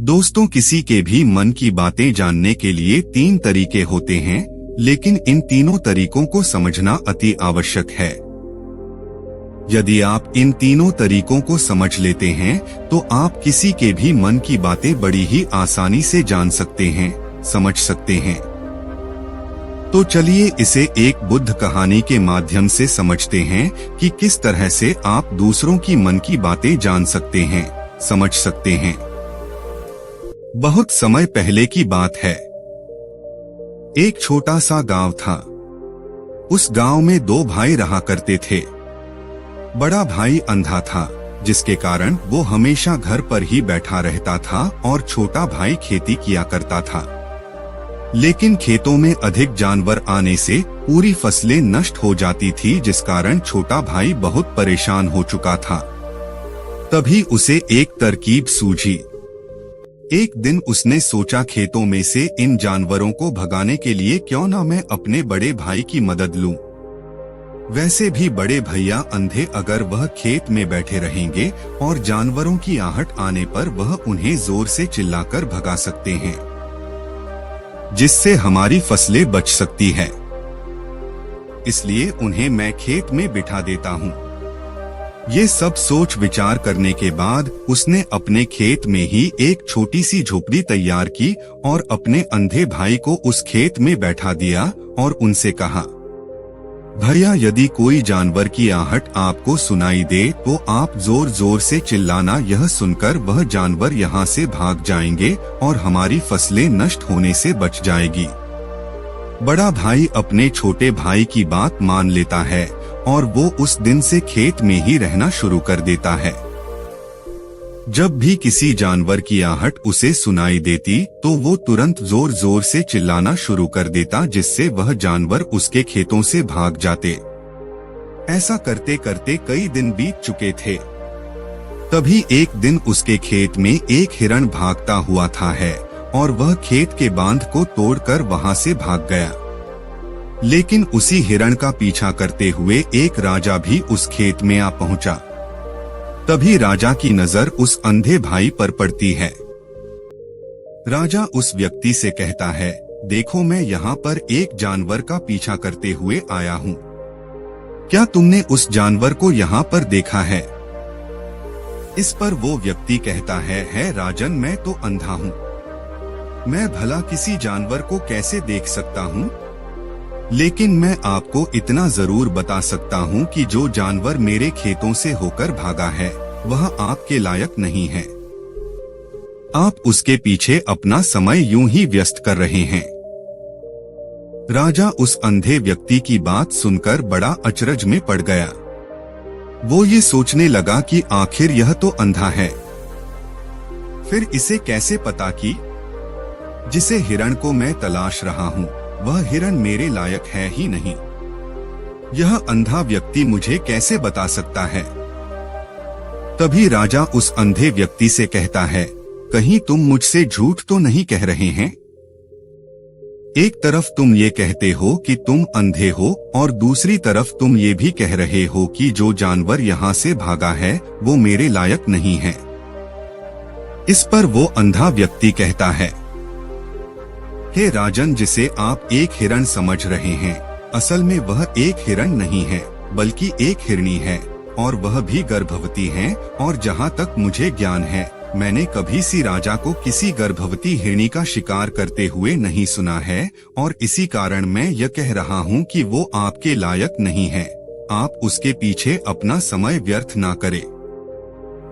दोस्तों, किसी के भी मन की बातें जानने के लिए 3 तरीके होते हैं, लेकिन इन तीनों तरीकों को समझना अति आवश्यक है। यदि आप इन तीनों तरीकों को समझ लेते हैं, तो आप किसी के भी मन की बातें बड़ी ही आसानी से जान सकते हैं, समझ सकते हैं। तो चलिए इसे एक बुद्ध कहानी के माध्यम से समझते हैं कि किस तरह से आप दूसरों की मन की बातें जान सकते हैं, समझ सकते हैं। बहुत समय पहले की बात है। एक छोटा सा गांव था। उस गांव में 2 भाई रहा करते थे। बड़ा भाई अंधा था, जिसके कारण वो हमेशा घर पर ही बैठा रहता था और छोटा भाई खेती किया करता था। लेकिन खेतों में अधिक जानवर आने से पूरी फसलें नष्ट हो जाती थी, जिस कारण छोटा भाई बहुत परेशान हो चुका था। तभी उसे एक तरकीब सूझी। एक दिन उसने सोचा, खेतों में से इन जानवरों को भगाने के लिए क्यों ना मैं अपने बड़े भाई की मदद लूं। वैसे भी बड़े भैया अंधे, अगर वह खेत में बैठे रहेंगे और जानवरों की आहट आने पर वह उन्हें जोर से चिल्लाकर भगा सकते हैं, जिससे हमारी फसलें बच सकती है। इसलिए उन्हें मैं खेत में बिठा देता हूँ। ये सब सोच विचार करने के बाद उसने अपने खेत में ही एक छोटी सी झोपड़ी तैयार की और अपने अंधे भाई को उस खेत में बैठा दिया और उनसे कहा, भैया, यदि कोई जानवर की आहट आपको सुनाई दे तो आप जोर जोर से चिल्लाना। यह सुनकर वह जानवर यहाँ से भाग जाएंगे और हमारी फसलें नष्ट होने से बच जाएगी। बड़ा भाई अपने छोटे भाई की बात मान लेता है और वो उस दिन से खेत में ही रहना शुरू कर देता है। जब भी किसी जानवर की आहट उसे सुनाई देती तो वो तुरंत जोर जोर से चिल्लाना शुरू कर देता, जिससे वह जानवर उसके खेतों से भाग जाते। ऐसा करते करते कई दिन बीत चुके थे। तभी एक दिन उसके खेत में एक हिरण भागता हुआ था है और वह खेत के बांध को तोड़कर वहां से भाग गया। लेकिन उसी हिरण का पीछा करते हुए एक राजा भी उस खेत में आ पहुंचा। तभी राजा की नजर उस अंधे भाई पर पड़ती है। राजा उस व्यक्ति से कहता है, देखो, मैं यहाँ पर एक जानवर का पीछा करते हुए आया हूँ। क्या तुमने उस जानवर को यहाँ पर देखा है? इस पर वो व्यक्ति कहता है राजन, मैं तो अंधा हूँ। मैं भला किसी जानवर को कैसे देख सकता हूँ? लेकिन मैं आपको इतना जरूर बता सकता हूँ कि जो जानवर मेरे खेतों से होकर भागा है वह आपके लायक नहीं है। आप उसके पीछे अपना समय यूं ही व्यस्त कर रहे हैं। राजा उस अंधे व्यक्ति की बात सुनकर बड़ा अचरज में पड़ गया। वो ये सोचने लगा कि आखिर यह तो अंधा है, फिर इसे कैसे पता कि जिसे हिरण को मैं तलाश रहा हूँ वह हिरण मेरे लायक है ही नहीं। यह अंधा व्यक्ति मुझे कैसे बता सकता है? तभी राजा उस अंधे व्यक्ति से कहता है, कहीं तुम मुझसे झूठ तो नहीं कह रहे हैं? एक तरफ तुम ये कहते हो कि तुम अंधे हो और दूसरी तरफ तुम ये भी कह रहे हो कि जो जानवर यहाँ से भागा है वो मेरे लायक नहीं है। इस पर वो अंधा व्यक्ति कहता है, हे राजन, जिसे आप एक हिरण समझ रहे हैं, असल में वह एक हिरण नहीं है बल्कि एक हिरनी है, और वह भी गर्भवती है। और जहाँ तक मुझे ज्ञान है, मैंने कभी सी राजा को किसी गर्भवती हिरनी का शिकार करते हुए नहीं सुना है, और इसी कारण मैं यह कह रहा हूँ कि वो आपके लायक नहीं है। आप उसके पीछे अपना समय व्यर्थ ना करें।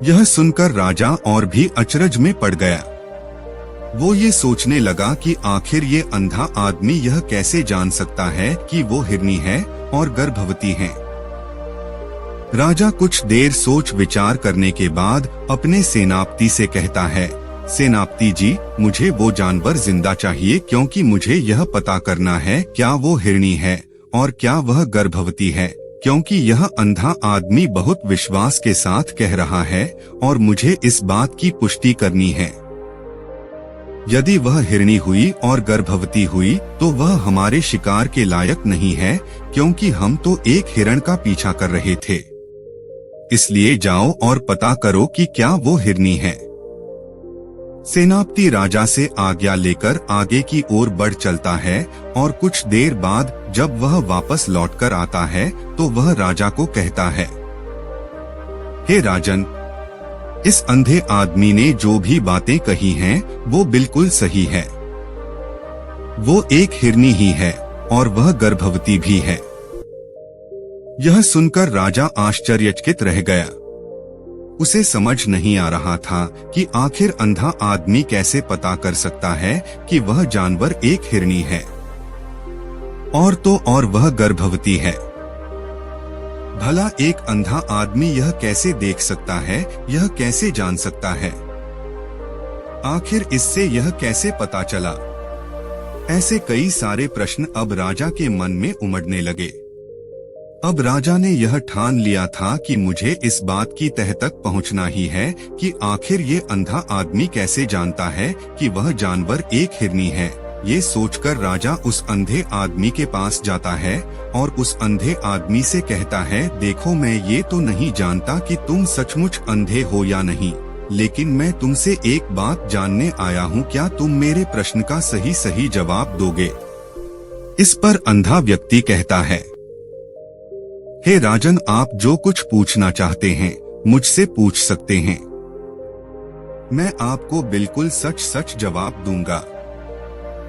यह सुनकर राजा और भी अचरज में पड़ गया। वो ये सोचने लगा कि आखिर ये अंधा आदमी यह कैसे जान सकता है कि वो हिरनी है और गर्भवती है। राजा कुछ देर सोच विचार करने के बाद अपने सेनापति से कहता है, सेनापति जी, मुझे वो जानवर जिंदा चाहिए, क्योंकि मुझे यह पता करना है क्या वो हिरनी है और क्या वह गर्भवती है, क्योंकि यह अंधा आदमी बहुत विश्वास के साथ कह रहा है और मुझे इस बात की पुष्टि करनी है। यदि वह हिरनी हुई और गर्भवती हुई तो वह हमारे शिकार के लायक नहीं है, क्योंकि हम तो एक हिरण का पीछा कर रहे थे। इसलिए जाओ और पता करो कि क्या वो हिरनी है। सेनापति राजा से आज्ञा लेकर आगे की ओर बढ़ चलता है और कुछ देर बाद जब वह वापस लौटकर आता है तो वह राजा को कहता है, हे राजन, इस अंधे आदमी ने जो भी बातें कही हैं वो बिल्कुल सही है। वो एक हिरनी ही है और वह गर्भवती भी है। यह सुनकर राजा आश्चर्यचकित रह गया। उसे समझ नहीं आ रहा था कि आखिर अंधा आदमी कैसे पता कर सकता है कि वह जानवर एक हिरनी है और तो और वह गर्भवती है। भला एक अंधा आदमी यह कैसे देख सकता है, यह कैसे जान सकता है? आखिर इससे यह कैसे पता चला? ऐसे कई सारे प्रश्न अब राजा के मन में उमड़ने लगे। अब राजा ने यह ठान लिया था कि मुझे इस बात की तह तक पहुंचना ही है कि आखिर ये अंधा आदमी कैसे जानता है कि वह जानवर एक हिरनी है। ये सोचकर राजा उस अंधे आदमी के पास जाता है और उस अंधे आदमी से कहता है, देखो, मैं ये तो नहीं जानता कि तुम सचमुच अंधे हो या नहीं, लेकिन मैं तुमसे एक बात जानने आया हूँ, क्या तुम मेरे प्रश्न का सही सही जवाब दोगे? इस पर अंधा व्यक्ति कहता है, हे राजन, आप जो कुछ पूछना चाहते हैं मुझसे पूछ सकते हैं। मैं आपको बिल्कुल सच सच जवाब दूंगा।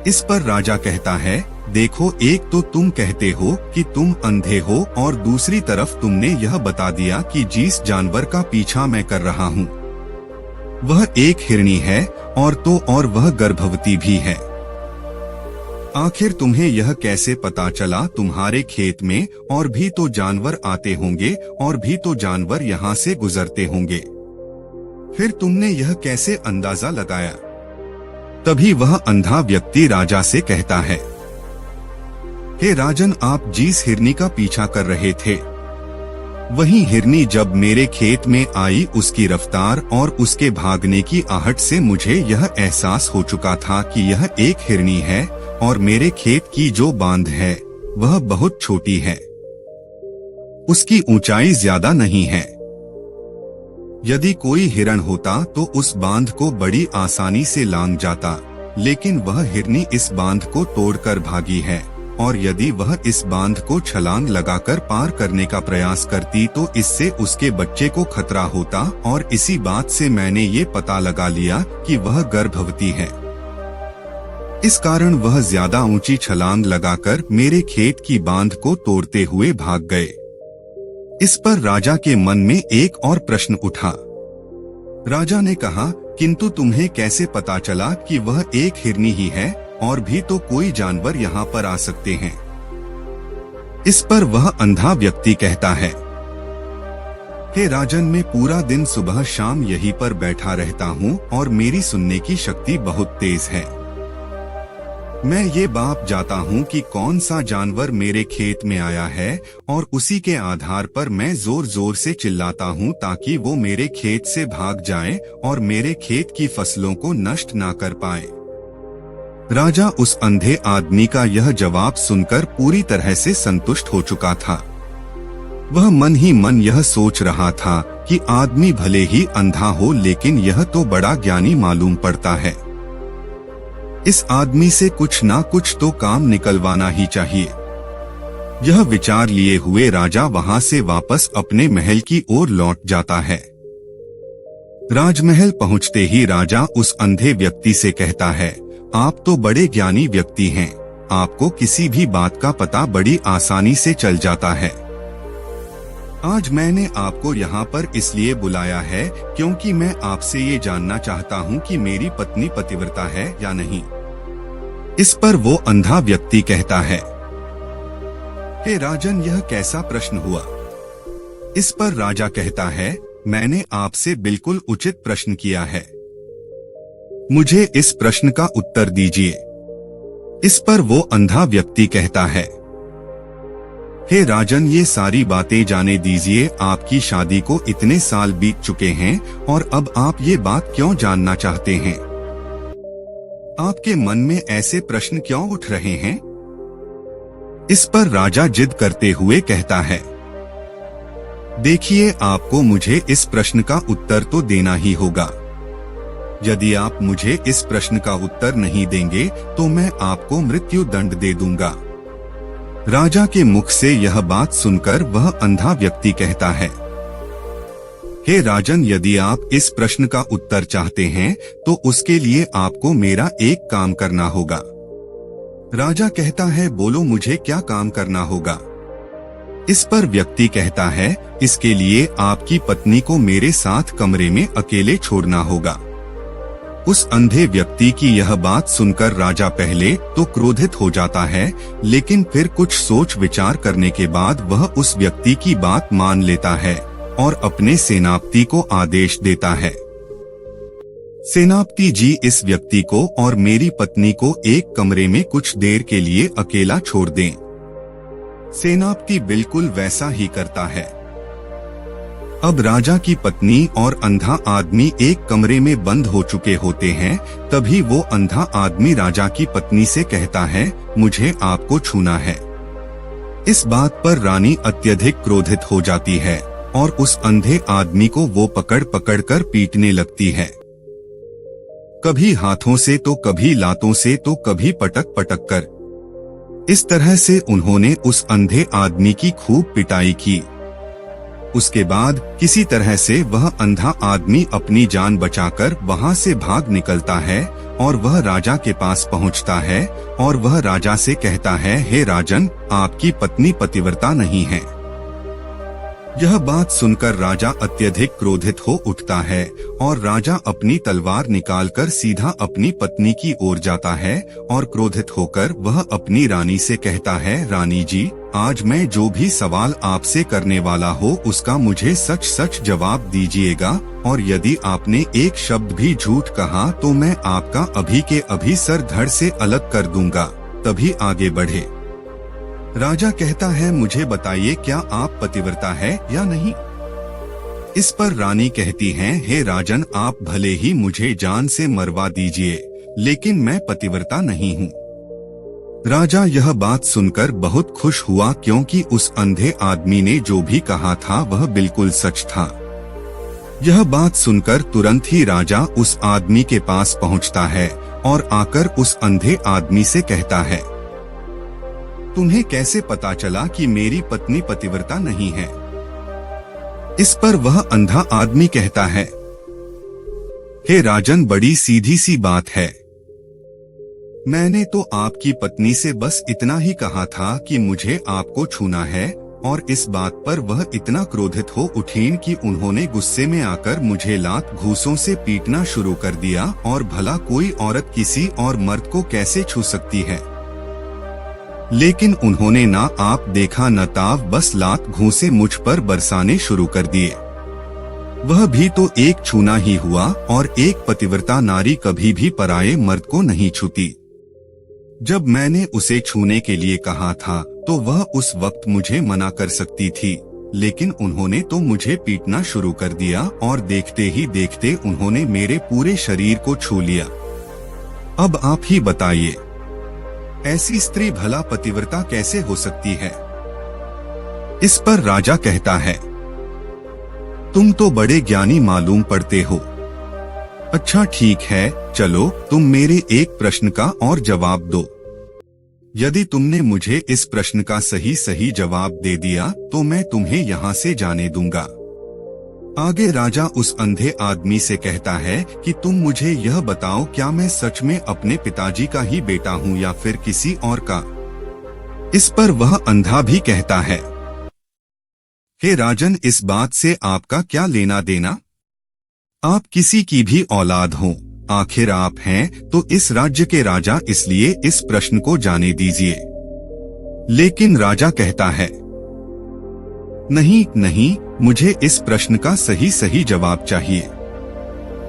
इस पर राजा कहता है, देखो, एक तो तुम कहते हो कि तुम अंधे हो और दूसरी तरफ तुमने यह बता दिया कि जिस जानवर का पीछा मैं कर रहा हूँ वह एक हिरनी है और तो और वह गर्भवती भी है। आखिर तुम्हें यह कैसे पता चला? तुम्हारे खेत में और भी तो जानवर आते होंगे और भी तो जानवर यहाँ से गुजरते होंगे, फिर तुमने यह कैसे अंदाजा लगाया? तभी वह अंधा व्यक्ति राजा से कहता है, हे राजन, आप जिस हिरनी का पीछा कर रहे थे वही हिरनी जब मेरे खेत में आई, उसकी रफ्तार और उसके भागने की आहट से मुझे यह एहसास हो चुका था कि यह एक हिरनी है और मेरे खेत की जो बांध है वह बहुत छोटी है, उसकी ऊंचाई ज्यादा नहीं है। यदि कोई हिरण होता तो उस बांध को बड़ी आसानी से लांघ जाता, लेकिन वह हिरनी इस बांध को तोड़कर भागी है और यदि वह इस बांध को छलांग लगाकर पार करने का प्रयास करती तो इससे उसके बच्चे को खतरा होता, और इसी बात से मैंने ये पता लगा लिया कि वह गर्भवती है। इस कारण वह ज्यादा ऊंची छलांग लगाकर मेरे खेत की बांध को तोड़ते हुए भाग गए। इस पर राजा के मन में एक और प्रश्न उठा। राजा ने कहा, किंतु तुम्हें कैसे पता चला कि वह एक हिरनी ही है और भी तो कोई जानवर यहाँ पर आ सकते हैं? इस पर वह अंधा व्यक्ति कहता है, हे राजन, मैं पूरा दिन सुबह शाम यहीं पर बैठा रहता हूँ और मेरी सुनने की शक्ति बहुत तेज है। मैं ये बाप जाता हूँ कि कौन सा जानवर मेरे खेत में आया है और उसी के आधार पर मैं जोर जोर से चिल्लाता हूँ ताकि वो मेरे खेत से भाग जाए और मेरे खेत की फसलों को नष्ट ना कर पाए। राजा उस अंधे आदमी का यह जवाब सुनकर पूरी तरह से संतुष्ट हो चुका था। वह मन ही मन यह सोच रहा था कि आदमी भले ही अंधा हो लेकिन यह तो बड़ा ज्ञानी मालूम पड़ता है। इस आदमी से कुछ ना कुछ तो काम निकलवाना ही चाहिए। यह विचार लिए हुए राजा वहां से वापस अपने महल की ओर लौट जाता है। राजमहल पहुंचते ही राजा उस अंधे व्यक्ति से कहता है, आप तो बड़े ज्ञानी व्यक्ति हैं, आपको किसी भी बात का पता बड़ी आसानी से चल जाता है। आज मैंने आपको यहाँ पर इसलिए बुलाया है क्योंकि मैं आपसे ये जानना चाहता हूँ कि मेरी पत्नी पतिव्रता है या नहीं। इस पर वो अंधा व्यक्ति कहता है, हे राजन, यह कैसा प्रश्न हुआ? इस पर राजा कहता है, मैंने आपसे बिल्कुल उचित प्रश्न किया है, मुझे इस प्रश्न का उत्तर दीजिए। इस पर वो अंधा व्यक्ति कहता है, हे राजन, ये सारी बातें जाने दीजिए, आपकी शादी को इतने साल बीत चुके हैं और अब आप ये बात क्यों जानना चाहते हैं? आपके मन में ऐसे प्रश्न क्यों उठ रहे हैं? इस पर राजा जिद करते हुए कहता है, देखिए, आपको मुझे इस प्रश्न का उत्तर तो देना ही होगा। यदि आप मुझे इस प्रश्न का उत्तर नहीं देंगे तो मैं आपको मृत्यु दंड दे दूंगा। राजा के मुख से यह बात सुनकर वह अंधा व्यक्ति कहता है, हे राजन, यदि आप इस प्रश्न का उत्तर चाहते हैं तो उसके लिए आपको मेरा एक काम करना होगा। राजा कहता है, बोलो मुझे क्या काम करना होगा। इस पर व्यक्ति कहता है, इसके लिए आपकी पत्नी को मेरे साथ कमरे में अकेले छोड़ना होगा। उस अंधे व्यक्ति की यह बात सुनकर राजा पहले तो क्रोधित हो जाता है, लेकिन फिर कुछ सोच विचार करने के बाद वह उस व्यक्ति की बात मान लेता है और अपने सेनापति को आदेश देता है, सेनापति जी, इस व्यक्ति को और मेरी पत्नी को एक कमरे में कुछ देर के लिए अकेला छोड़ दें। सेनापति बिल्कुल वैसा ही करता है। अब राजा की पत्नी और अंधा आदमी एक कमरे में बंद हो चुके होते हैं। तभी वो अंधा आदमी राजा की पत्नी से कहता है, मुझे आपको छूना है। इस बात पर रानी अत्यधिक क्रोधित हो जाती है और उस अंधे आदमी को वो पकड़ कर पीटने लगती है, कभी हाथों से तो कभी लातों से तो कभी पटक कर। इस तरह से उन्होंने उस अंधे आदमी की खूब पिटाई की। उसके बाद किसी तरह से वह अंधा आदमी अपनी जान बचाकर वहां से भाग निकलता है और वह राजा के पास पहुंचता है और वह राजा से कहता है, हे राजन, आपकी पत्नी पतिव्रता नहीं है। यह बात सुनकर राजा अत्यधिक क्रोधित हो उठता है और राजा अपनी तलवार निकालकर सीधा अपनी पत्नी की ओर जाता है और क्रोधित होकर वह अपनी रानी से कहता है, रानी जी, आज मैं जो भी सवाल आपसे करने वाला हो उसका मुझे सच सच जवाब दीजिएगा, और यदि आपने एक शब्द भी झूठ कहा तो मैं आपका अभी के अभी सर धड़ से अलग कर दूंगा, तभी आगे बढ़े। राजा कहता है, मुझे बताइए, क्या आप पतिव्रता है या नहीं। इस पर रानी कहती है, हे राजन, आप भले ही मुझे जान से मरवा दीजिए, लेकिन मैं पतिव्रता नहीं हूँ। राजा यह बात सुनकर बहुत खुश हुआ, क्योंकि उस अंधे आदमी ने जो भी कहा था वह बिल्कुल सच था। यह बात सुनकर तुरंत ही राजा उस आदमी के पास पहुंचता है और आकर उस अंधे आदमी से कहता है, तुम्हें कैसे पता चला कि मेरी पत्नी पतिव्रता नहीं है। इस पर वह अंधा आदमी कहता है, हे राजन, बड़ी सीधी सी बात है। मैंने तो आपकी पत्नी से बस इतना ही कहा था कि मुझे आपको छूना है, और इस बात पर वह इतना क्रोधित हो उठीं कि उन्होंने गुस्से में आकर मुझे लात घूंसों से पीटना शुरू कर दिया। और भला कोई औरत किसी और मर्द को कैसे छू सकती है। लेकिन उन्होंने ना आप देखा न ताव, बस लात घूंसे मुझ पर बरसाने शुरू कर दिए। वह भी तो एक छूना ही हुआ, और एक पतिव्रता नारी कभी भी पराये मर्द को नहीं छूती। जब मैंने उसे छूने के लिए कहा था तो वह उस वक्त मुझे मना कर सकती थी, लेकिन उन्होंने तो मुझे पीटना शुरू कर दिया और देखते ही देखते उन्होंने मेरे पूरे शरीर को छू लिया। अब आप ही बताइए, ऐसी स्त्री भला पतिव्रता कैसे हो सकती है। इस पर राजा कहता है, तुम तो बड़े ज्ञानी मालूम पड़ते हो। अच्छा ठीक है, चलो तुम मेरे एक प्रश्न का और जवाब दो। यदि तुमने मुझे इस प्रश्न का सही सही जवाब दे दिया तो मैं तुम्हें यहाँ से जाने दूंगा। आगे राजा उस अंधे आदमी से कहता है कि तुम मुझे यह बताओ, क्या मैं सच में अपने पिताजी का ही बेटा हूँ या फिर किसी और का। इस पर वह अंधा भी कहता है, हे राजन, इस बात से आपका क्या लेना देना। आप किसी की भी औलाद हो, आखिर आप हैं तो इस राज्य के राजा, इसलिए इस प्रश्न को जाने दीजिए। लेकिन राजा कहता है, नहीं नहीं, मुझे इस प्रश्न का सही सही जवाब चाहिए,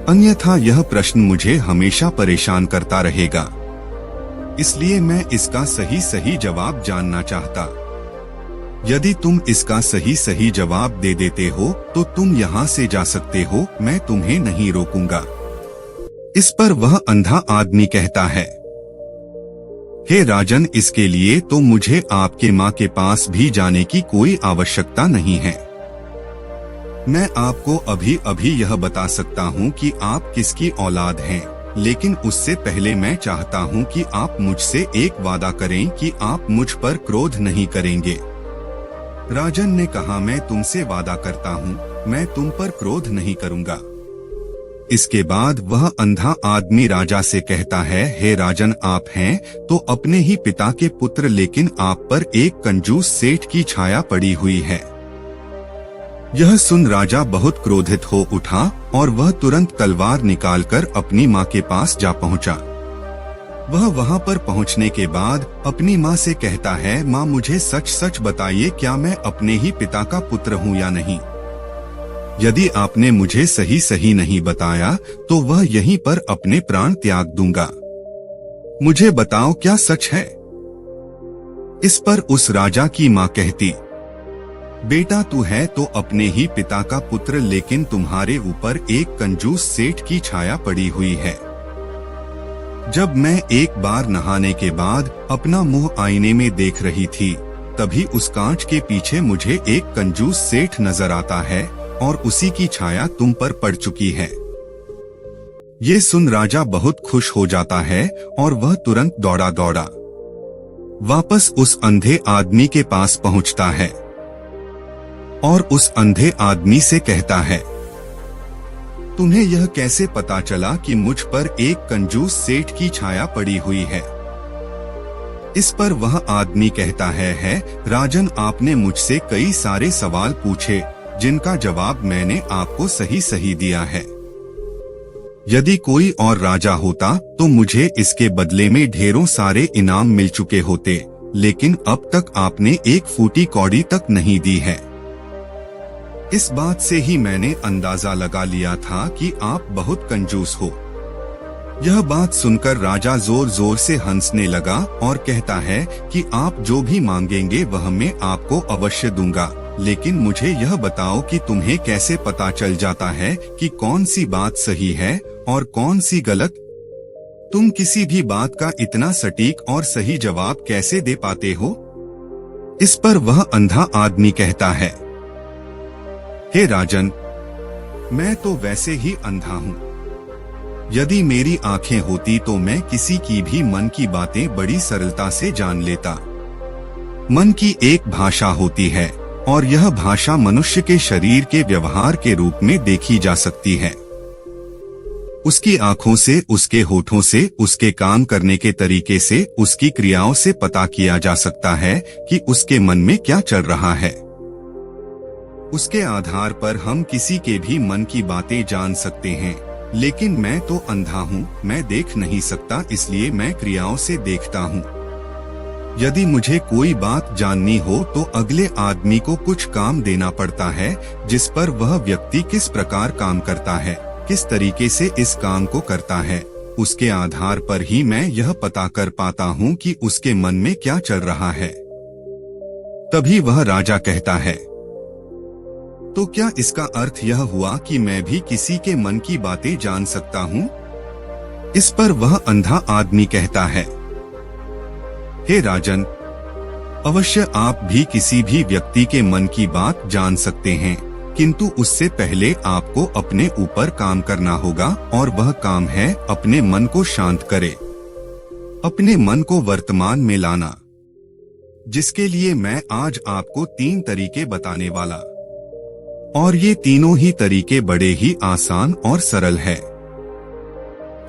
अन्यथा यह प्रश्न मुझे हमेशा परेशान करता रहेगा। इसलिए मैं इसका सही सही जवाब जानना चाहता। यदि तुम इसका सही सही जवाब दे देते हो तो तुम यहाँ से जा सकते हो, मैं तुम्हें नहीं रोकूंगा। इस पर वह अंधा आदमी कहता है, हे राजन, इसके लिए तो मुझे आपके माँ के पास भी जाने की कोई आवश्यकता नहीं है। मैं आपको अभी अभी यह बता सकता हूँ कि आप किसकी औलाद हैं, लेकिन उससे पहले मैं चाहता हूँ कि आप मुझसे एक वादा करें कि आप मुझ पर क्रोध नहीं करेंगे। राजन ने कहा, मैं तुमसे वादा करता हूँ, मैं तुम पर क्रोध नहीं करूँगा। इसके बाद वह अंधा आदमी राजा से कहता है, हे राजन, आप हैं तो अपने ही पिता के पुत्र, लेकिन आप पर एक कंजूस सेठ की छाया पड़ी हुई है। यह सुन राजा बहुत क्रोधित हो उठा और वह तुरंत तलवार निकालकर अपनी माँ के पास जा पहुँचा। वह वहाँ पर पहुँचने के बाद अपनी माँ से कहता है, माँ, मुझे सच सच बताइए, क्या मैं अपने ही पिता का पुत्र हूँ या नहीं? यदि आपने मुझे सही सही नहीं बताया तो वह यहीं पर अपने प्राण त्याग दूंगा। मुझे बताओ, क्या सच है? इस पर उस राजा की माँ कहती, बेटा, तू है तो अपने ही पिता का पुत्र, लेकिन तुम्हारे ऊपर एक कंजूस सेठ की छाया पड़ी हुई है। जब मैं एक बार नहाने के बाद अपना मुंह आईने में देख रही थी, तभी उस कांच के पीछे मुझे एक कंजूस सेठ नजर आता है और उसी की छाया तुम पर पड़ चुकी है। ये सुन राजा बहुत खुश हो जाता है और वह तुरंत दौड़ा दौड़ा वापस उस अंधे आदमी के पास पहुंचता है और उस अंधे आदमी से कहता है, तुम्हें यह कैसे पता चला कि मुझ पर एक कंजूस सेठ की छाया पड़ी हुई है? इस पर वह आदमी कहता है, राजन, आपने मुझसे कई सारे सवाल पूछे जिनका जवाब मैंने आपको सही सही दिया है। यदि कोई और राजा होता तो मुझे इसके बदले में ढेरों सारे इनाम मिल चुके होते, लेकिन अब तक आपने एक फूटी कौड़ी तक नहीं दी है। इस बात से ही मैंने अंदाजा लगा लिया था कि आप बहुत कंजूस हो। यह बात सुनकर राजा जोर जोर से हंसने लगा और कहता है कि आप जो भी मांगेंगे वह मैं आपको अवश्य दूंगा, लेकिन मुझे यह बताओ कि तुम्हें कैसे पता चल जाता है कि कौन सी बात सही है और कौन सी गलत? तुम किसी भी बात का इतना सटीक और सही जवाब कैसे दे पाते हो? इस पर वह अंधा आदमी कहता है, हे राजन, मैं तो वैसे ही अंधा हूँ। यदि मेरी आंखें होती तो मैं किसी की भी मन की बातें बड़ी सरलता से जान लेता। मन की एक भाषा होती है और यह भाषा मनुष्य के शरीर के व्यवहार के रूप में देखी जा सकती है। उसकी आंखों से, उसके होठों से, उसके काम करने के तरीके से, उसकी क्रियाओं से पता किया जा सकता है कि उसके मन में क्या चल रहा है। उसके आधार पर हम किसी के भी मन की बातें जान सकते हैं, लेकिन मैं तो अंधा हूँ, मैं देख नहीं सकता, इसलिए मैं क्रियाओं से देखता हूँ। यदि मुझे कोई बात जाननी हो तो अगले आदमी को कुछ काम देना पड़ता है, जिस पर वह व्यक्ति किस प्रकार काम करता है, किस तरीके से इस काम को करता है, उसके आधार पर ही मैं यह पता कर पाता हूँ कि उसके मन में क्या चल रहा है। तभी वह राजा कहता है, तो क्या इसका अर्थ यह हुआ कि मैं भी किसी के मन की बातें जान सकता हूँ? इस पर वह अंधा आदमी कहता है, हे राजन, अवश्य आप भी किसी भी व्यक्ति के मन की बात जान सकते हैं, किंतु उससे पहले आपको अपने ऊपर काम करना होगा और वह काम है अपने मन को शांत करे, अपने मन को वर्तमान में लाना, जिसके लिए मैं आज आपको 3 तरीके बताने वाला। और ये तीनों ही तरीके बड़े ही आसान और सरल है।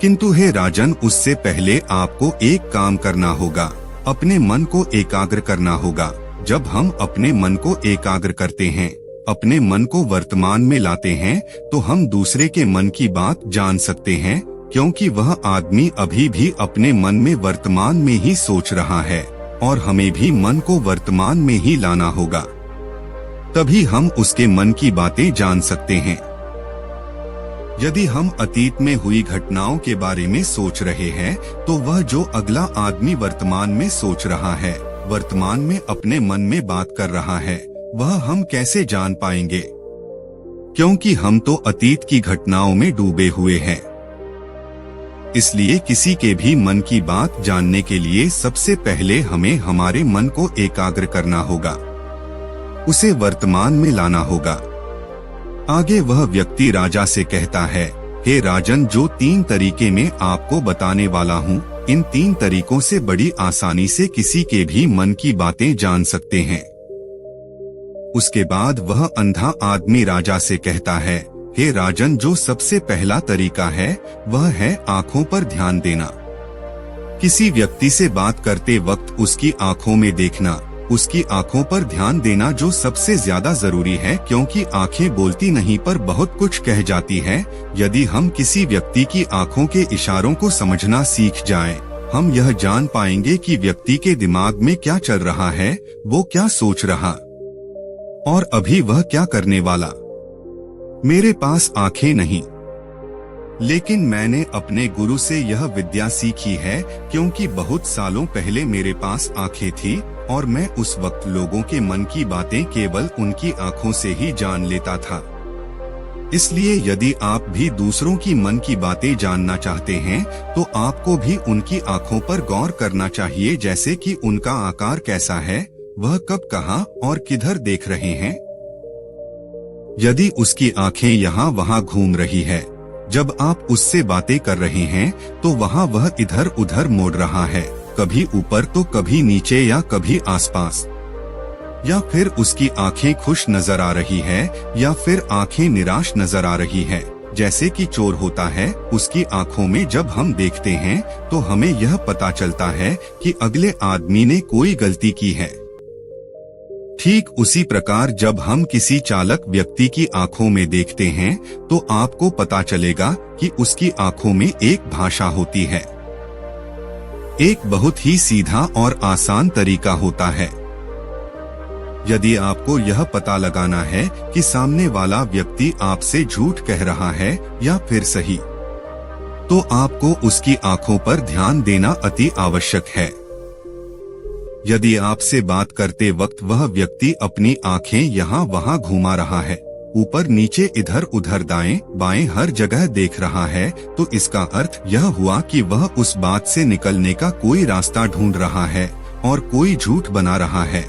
किंतु हे राजन, उससे पहले आपको एक काम करना होगा, अपने मन को एकाग्र करना होगा। जब हम अपने मन को एकाग्र करते हैं, अपने मन को वर्तमान में लाते हैं, तो हम दूसरे के मन की बात जान सकते हैं, क्योंकि वह आदमी अभी भी अपने मन में वर्तमान में ही सोच रहा है और हमें भी मन को वर्तमान में ही लाना होगा, तभी हम उसके मन की बातें जान सकते हैं। यदि हम अतीत में हुई घटनाओं के बारे में सोच रहे हैं, तो वह जो अगला आदमी वर्तमान में सोच रहा है, वर्तमान में अपने मन में बात कर रहा है, वह हम कैसे जान पाएंगे? क्योंकि हम तो अतीत की घटनाओं में डूबे हुए हैं। इसलिए किसी के भी मन की बात जानने के लिए सबसे पहले हमें हमारे मन को एकाग्र करना होगा, उसे वर्तमान में लाना होगा। आगे वह व्यक्ति राजा से कहता है, हे राजन, जो 3 तरीके में आपको बताने वाला हूँ, इन 3 तरीकों से बड़ी आसानी से किसी के भी मन की बातें जान सकते हैं। उसके बाद वह अंधा आदमी राजा से कहता है, हे राजन, जो सबसे पहला तरीका है वह है आंखों पर ध्यान देना। किसी व्यक्ति से बात करते वक्त उसकी आंखों में देखना, उसकी आंखों पर ध्यान देना जो सबसे ज्यादा जरूरी है, क्योंकि आंखें बोलती नहीं पर बहुत कुछ कह जाती हैं। यदि हम किसी व्यक्ति की आंखों के इशारों को समझना सीख जाएं, हम यह जान पाएंगे कि व्यक्ति के दिमाग में क्या चल रहा है, वो क्या सोच रहा और अभी वह क्या करने वाला। मेरे पास आंखें नहीं, लेकिन मैंने अपने गुरु से यह विद्या सीखी है, क्योंकि बहुत सालों पहले मेरे पास आंखें थी और मैं उस वक्त लोगों के मन की बातें केवल उनकी आंखों से ही जान लेता था। इसलिए यदि आप भी दूसरों की मन की बातें जानना चाहते हैं, तो आपको भी उनकी आंखों पर गौर करना चाहिए, जैसे कि उनका आकार कैसा है, वह कब, कहां और किधर देख रहे हैं। यदि उसकी आंखें यहाँ वहाँ घूम रही है, जब आप उससे बातें कर रहे हैं, तो वहाँ वह इधर उधर मोड़ रहा है, कभी ऊपर तो कभी नीचे या कभी आसपास, या फिर उसकी आंखें खुश नजर आ रही है या फिर आंखें निराश नजर आ रही है, जैसे कि चोर होता है। उसकी आंखों में जब हम देखते हैं तो हमें यह पता चलता है कि अगले आदमी ने कोई गलती की है। ठीक उसी प्रकार जब हम किसी चालक व्यक्ति की आंखों में देखते हैं, तो आपको पता चलेगा कि उसकी आंखों में एक भाषा होती है। एक बहुत ही सीधा और आसान तरीका होता है। यदि आपको यह पता लगाना है कि सामने वाला व्यक्ति आपसे झूठ कह रहा है या फिर सही, तो आपको उसकी आंखों पर ध्यान देना अति आवश्यक है। यदि आपसे बात करते वक्त वह व्यक्ति अपनी आंखें यहाँ वहाँ घुमा रहा है, ऊपर नीचे इधर उधर दाएं बाएं हर जगह देख रहा है, तो इसका अर्थ यह हुआ कि वह उस बात से निकलने का कोई रास्ता ढूंढ रहा है और कोई झूठ बना रहा है।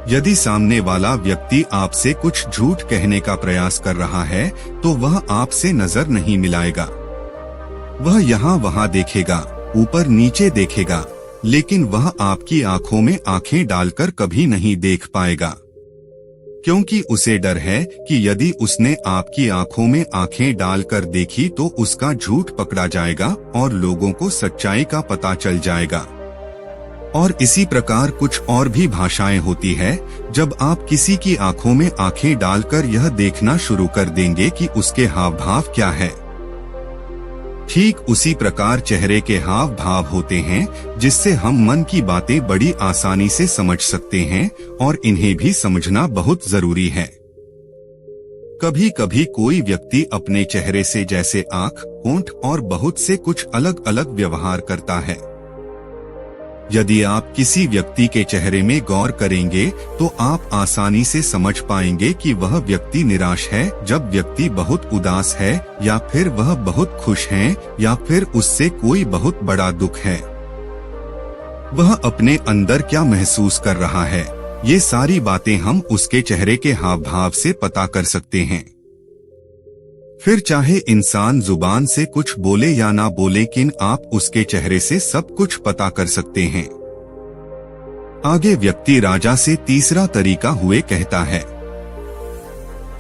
यदि सामने वाला व्यक्ति आपसे कुछ झूठ कहने का प्रयास कर रहा है, तो वह आपसे नजर नहीं मिलाएगा। वह यहाँ वहाँ देखेगा, ऊपर नीचे देखेगा, लेकिन वह आपकी आंखों में आंखें डालकर कभी नहीं देख पाएगा, क्योंकि उसे डर है कि यदि उसने आपकी आंखों में आंखें डालकर देखी तो उसका झूठ पकड़ा जाएगा और लोगों को सच्चाई का पता चल जाएगा। और इसी प्रकार कुछ और भी भाषाएं होती है। जब आप किसी की आंखों में आंखें डालकर यह देखना शुरू कर देंगे कि उसके हाव भाव क्या है, ठीक उसी प्रकार चेहरे के हाव भाव होते हैं, जिससे हम मन की बातें बड़ी आसानी से समझ सकते हैं और इन्हें भी समझना बहुत जरूरी है। कभी कभी कोई व्यक्ति अपने चेहरे से जैसे आंख, होंठ और बहुत से कुछ अलग अलग व्यवहार करता है। यदि आप किसी व्यक्ति के चेहरे में गौर करेंगे तो आप आसानी से समझ पाएंगे कि वह व्यक्ति निराश है, जब व्यक्ति बहुत उदास है, या फिर वह बहुत खुश है, या फिर उससे कोई बहुत बड़ा दुख है। वह अपने अंदर क्या महसूस कर रहा है, ये सारी बातें हम उसके चेहरे के हाव भाव से पता कर सकते हैं। फिर चाहे इंसान जुबान से कुछ बोले या ना बोले, लेकिन आप उसके चेहरे से सब कुछ पता कर सकते हैं। आगे व्यक्ति राजा से तीसरा तरीका हुए कहता है,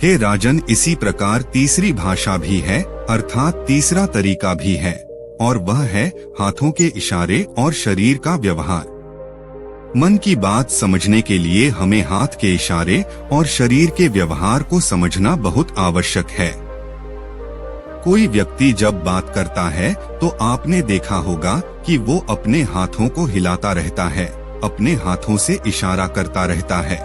हे राजन, इसी प्रकार तीसरी भाषा भी है, अर्थात तीसरा तरीका भी है, और वह है हाथों के इशारे और शरीर का व्यवहार। मन की बात समझने के लिए हमें हाथ के इशारे और शरीर के व्यवहार को समझना बहुत आवश्यक है। कोई व्यक्ति जब बात करता है तो आपने देखा होगा कि वो अपने हाथों को हिलाता रहता है, अपने हाथों से इशारा करता रहता है।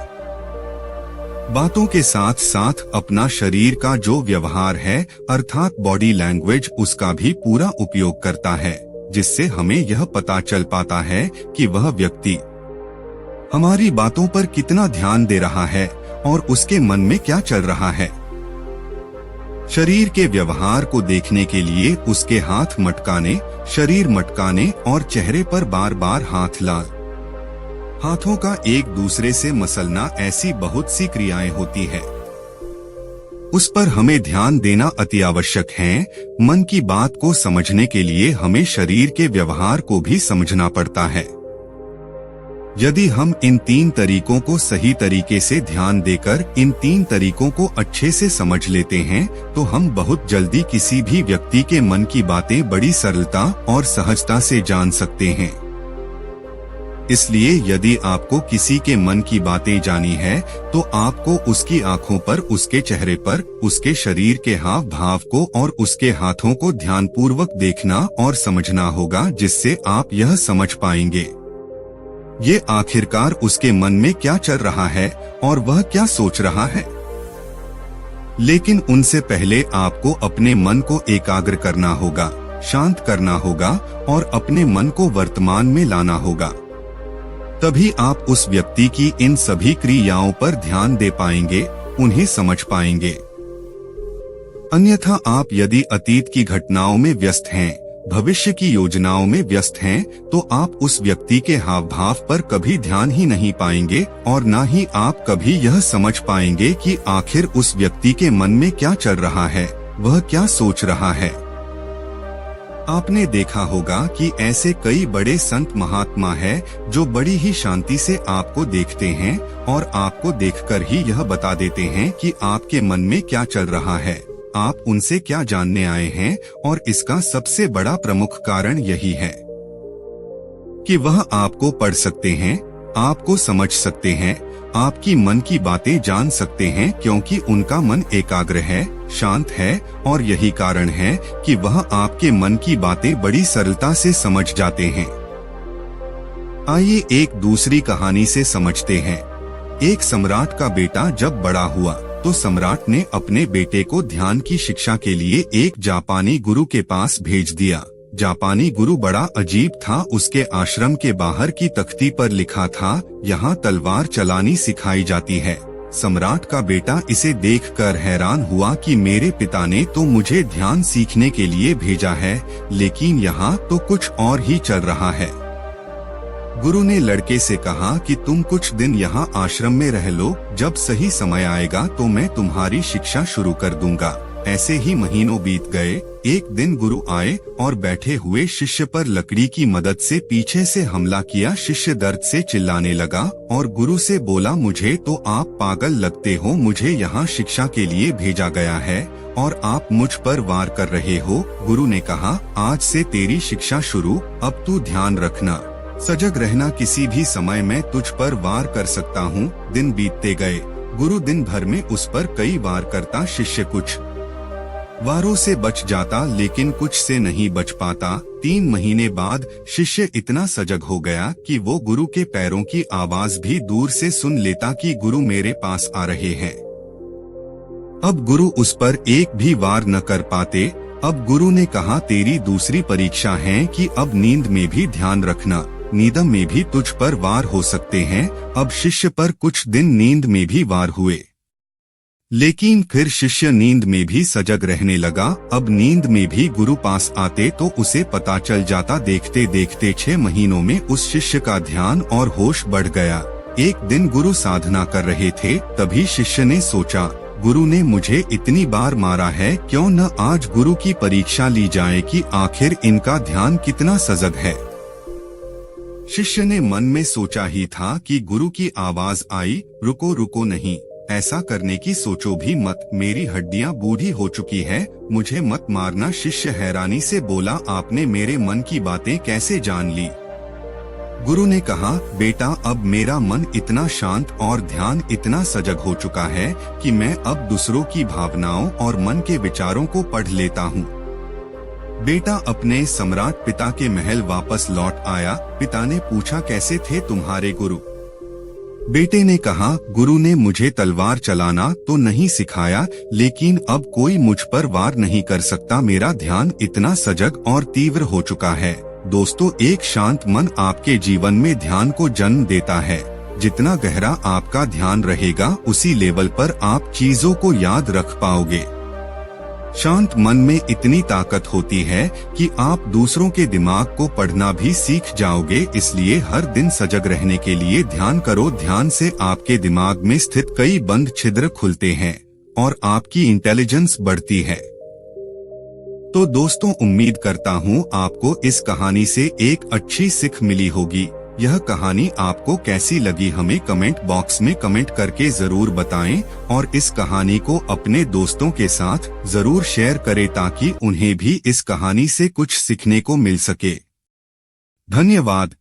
बातों के साथ साथ अपना शरीर का जो व्यवहार है अर्थात बॉडी लैंग्वेज, उसका भी पूरा उपयोग करता है, जिससे हमें यह पता चल पाता है कि वह व्यक्ति हमारी बातों पर कितना ध्यान दे रहा है और उसके मन में क्या चल रहा है। शरीर के व्यवहार को देखने के लिए उसके हाथ मटकाने, शरीर मटकाने और चेहरे पर बार बार हाथ लाल, हाथों का एक दूसरे से मसलना, ऐसी बहुत सी क्रियाएं होती है। उस पर हमें ध्यान देना अति आवश्यक है। मन की बात को समझने के लिए हमें शरीर के व्यवहार को भी समझना पड़ता है। यदि हम इन 3 तरीकों को सही तरीके से ध्यान देकर इन 3 तरीकों को अच्छे से समझ लेते हैं तो हम बहुत जल्दी किसी भी व्यक्ति के मन की बातें बड़ी सरलता और सहजता से जान सकते हैं। इसलिए यदि आपको किसी के मन की बातें जानी है तो आपको उसकी आंखों पर, उसके चेहरे पर, उसके शरीर के हाव भाव को और उसके हाथों को ध्यानपूर्वक देखना और समझना होगा, जिससे आप यह समझ पाएंगे ये आखिरकार उसके मन में क्या चल रहा है और वह क्या सोच रहा है। लेकिन उनसे पहले आपको अपने मन को एकाग्र करना होगा, शांत करना होगा और अपने मन को वर्तमान में लाना होगा। तभी आप उस व्यक्ति की इन सभी क्रियाओं पर ध्यान दे पाएंगे, उन्हें समझ पाएंगे। अन्यथा आप यदि अतीत की घटनाओं में व्यस्त हैं, भविष्य की योजनाओं में व्यस्त हैं, तो आप उस व्यक्ति के हाव भाव पर कभी ध्यान ही नहीं पाएंगे और न ही आप कभी यह समझ पाएंगे कि आखिर उस व्यक्ति के मन में क्या चल रहा है, वह क्या सोच रहा है। आपने देखा होगा कि ऐसे कई बड़े संत महात्मा हैं जो बड़ी ही शांति से आपको देखते हैं और आपको देखकर ही यह बता देते हैं कि आपके मन में क्या चल रहा है, आप उनसे क्या जानने आए हैं। और इसका सबसे बड़ा प्रमुख कारण यही है कि वह आपको पढ़ सकते हैं, आपको समझ सकते हैं, आपकी मन की बातें जान सकते हैं, क्योंकि उनका मन एकाग्र है, शांत है और यही कारण है कि वह आपके मन की बातें बड़ी सरलता से समझ जाते हैं। आइए एक दूसरी कहानी से समझते हैं। एक सम्राट का बेटा जब बड़ा हुआ तो सम्राट ने अपने बेटे को ध्यान की शिक्षा के लिए एक जापानी गुरु के पास भेज दिया। जापानी गुरु बड़ा अजीब था। उसके आश्रम के बाहर की तख्ती पर लिखा था, यहाँ तलवार चलानी सिखाई जाती है। सम्राट का बेटा इसे देखकर हैरान हुआ कि मेरे पिता ने तो मुझे ध्यान सीखने के लिए भेजा है, लेकिन यहाँ तो कुछ और ही चल रहा है। गुरु ने लड़के से कहा कि तुम कुछ दिन यहाँ आश्रम में रह लो, जब सही समय आएगा तो मैं तुम्हारी शिक्षा शुरू कर दूंगा। ऐसे ही महीनों बीत गए। एक दिन गुरु आए और बैठे हुए शिष्य पर लकड़ी की मदद से पीछे से हमला किया। शिष्य दर्द से चिल्लाने लगा और गुरु से बोला, मुझे तो आप पागल लगते हो, मुझे यहाँ शिक्षा के लिए भेजा गया है और आप मुझ पर वार कर रहे हो। गुरु ने कहा, आज से तेरी शिक्षा शुरू, अब तू ध्यान रखना, सजग रहना, किसी भी समय मैं तुझ पर वार कर सकता हूँ। दिन बीतते गए। गुरु दिन भर में उस पर कई वार करता। शिष्य कुछ वारों से बच जाता लेकिन कुछ से नहीं बच पाता। 3 महीने बाद शिष्य इतना सजग हो गया कि वो गुरु के पैरों की आवाज भी दूर से सुन लेता कि गुरु मेरे पास आ रहे हैं। अब गुरु उस पर एक भी वार न कर पाते। अब गुरु ने कहा, तेरी दूसरी परीक्षा है कि अब नींद में भी ध्यान रखना, नींद में भी तुझ पर वार हो सकते हैं। अब शिष्य पर कुछ दिन नींद में भी वार हुए, लेकिन फिर शिष्य नींद में भी सजग रहने लगा। अब नींद में भी गुरु पास आते तो उसे पता चल जाता। देखते देखते 6 महीनों में उस शिष्य का ध्यान और होश बढ़ गया। एक दिन गुरु साधना कर रहे थे, तभी शिष्य ने सोचा, गुरु ने मुझे इतनी बार मारा है, क्यों न आज गुरु की परीक्षा ली जाए कि आखिर इनका ध्यान कितना सजग है। शिष्य ने मन में सोचा ही था कि गुरु की आवाज आई, रुको रुको नहीं, ऐसा करने की सोचो भी मत, मेरी हड्डियां बूढ़ी हो चुकी है, मुझे मत मारना। शिष्य हैरानी से बोला, आपने मेरे मन की बातें कैसे जान ली? गुरु ने कहा, बेटा अब मेरा मन इतना शांत और ध्यान इतना सजग हो चुका है कि मैं अब दूसरों की भावनाओं और मन के विचारों को पढ़ लेता हूँ। बेटा अपने सम्राट पिता के महल वापस लौट आया। पिता ने पूछा, कैसे थे तुम्हारे गुरु? बेटे ने कहा, गुरु ने मुझे तलवार चलाना तो नहीं सिखाया, लेकिन अब कोई मुझ पर वार नहीं कर सकता। मेरा ध्यान इतना सजग और तीव्र हो चुका है। दोस्तों, एक शांत मन आपके जीवन में ध्यान को जन्म देता है। जितना गहरा आपका ध्यान रहेगा, उसी लेवल पर आप चीजों को याद रख पाओगे। शांत मन में इतनी ताकत होती है कि आप दूसरों के दिमाग को पढ़ना भी सीख जाओगे। इसलिए हर दिन सजग रहने के लिए ध्यान करो। ध्यान से आपके दिमाग में स्थित कई बंद छिद्र खुलते हैं। और आपकी इंटेलिजेंस बढ़ती है। तो दोस्तों, उम्मीद करता हूँ आपको इस कहानी से एक अच्छी सीख मिली होगी। यह कहानी आपको कैसी लगी हमें कमेंट बॉक्स में कमेंट करके जरूर बताएं और इस कहानी को अपने दोस्तों के साथ जरूर शेयर करें ताकि उन्हें भी इस कहानी से कुछ सीखने को मिल सके। धन्यवाद।